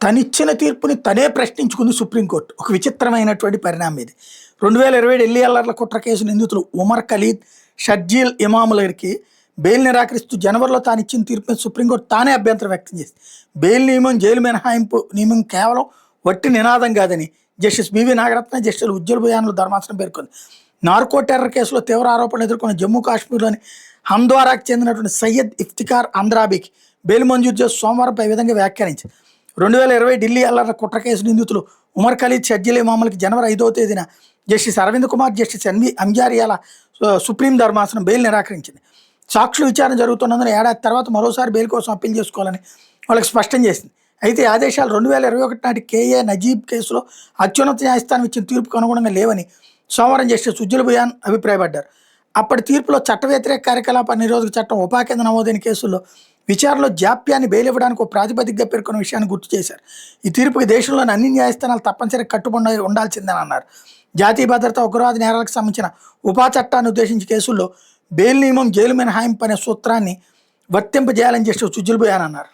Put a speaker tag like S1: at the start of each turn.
S1: తనిచ్చిన తీర్పుని తనే ప్రశ్నించుకుంది సుప్రీంకోర్టు. ఒక విచిత్రమైనటువంటి పరిణామం ఇది. 2020 ఢిల్లీ అల్లర్ల కుట్ర కేసు నిందితులు ఉమర్ ఖలీద్, షర్జీల్ ఇమాములకి బెయిల్ నిరాకరిస్తూ జనవరిలో తాను ఇచ్చిన తీర్పు మీద సుప్రీంకోర్టు తానే అభ్యంతరం వ్యక్తం చేసింది. బెయిల్ నియమం, జైలు మినహాయింపు నియమం కేవలం వట్టి నినాదం కాదని justice B V Nagarathna, justice Ujjal భుయాన్లు ధర్మాసనం పేర్కొంది. నార్కో టెర్రర్ కేసులో తీవ్ర ఆరోపణలు ఎదుర్కొన్న జమ్మూ కాశ్మీర్లోని హంద్వారాకు చెందినటువంటి సయ్యద్ ఇఫ్తికార్ అంద్రాబీకి బెయిల్ మంజూరు చేసి సోమవారం ఈ విధంగా వ్యాఖ్యానించింది. 2020 ఢిల్లీ అల్లర్ల కుట్ర కేసు నిందితులు ఉమర్ ఖలీద్, షర్జీల్ ఇమాములకి జనవరి 5వ తేదీన justice Aravind Kumar, justice N V అంజారియాల సుప్రీం ధర్మాసనం బెయిల్ నిరాకరించింది. సాక్షుల విచారణ జరుగుతున్నందున ఏడాది తర్వాత మరోసారి బెయిల్ కోసం అప్పీల్ చేసుకోవాలని వాళ్ళకి స్పష్టం చేసింది. అయితే ఈ ఆదేశాలు 2021 నాటి కేఏ నజీబ్ కేసులో అత్యున్నత న్యాయస్థానం ఇచ్చిన తీర్పుకు అనుగుణంగా లేవని సోమవారం జస్టిస్ ఉజ్వల్ భుయాన్ అభిప్రాయపడ్డారు. అప్పటి తీర్పులో చట్ట వ్యతిరేక కార్యకలాపాల నిరోధక చట్టం ఉపాకింద నమోదైన కేసుల్లో విచారణలో జాప్యాన్ని బెయిల్ ఇవ్వడానికి ఒక ప్రాతిపదికగా పేర్కొన్న విషయాన్ని గుర్తు చేశారు. ఈ తీర్పుకి దేశంలోని అన్ని న్యాయస్థానాలు తప్పనిసరిగా కట్టుబడి ఉండాల్సిందని అన్నారు. జాతీయ భద్రత, ఉగ్రవాద నేరాలకు సంబంధించిన ఉపా చట్టాన్ని ఉద్దేశించి కేసుల్లో బెయిల్ నియమం, జైలు మినహాయింపు అనే సూత్రాన్ని వర్తింపజేయాలని జస్టిస్ ఉజ్వల్ భుయాన్ అన్నారు.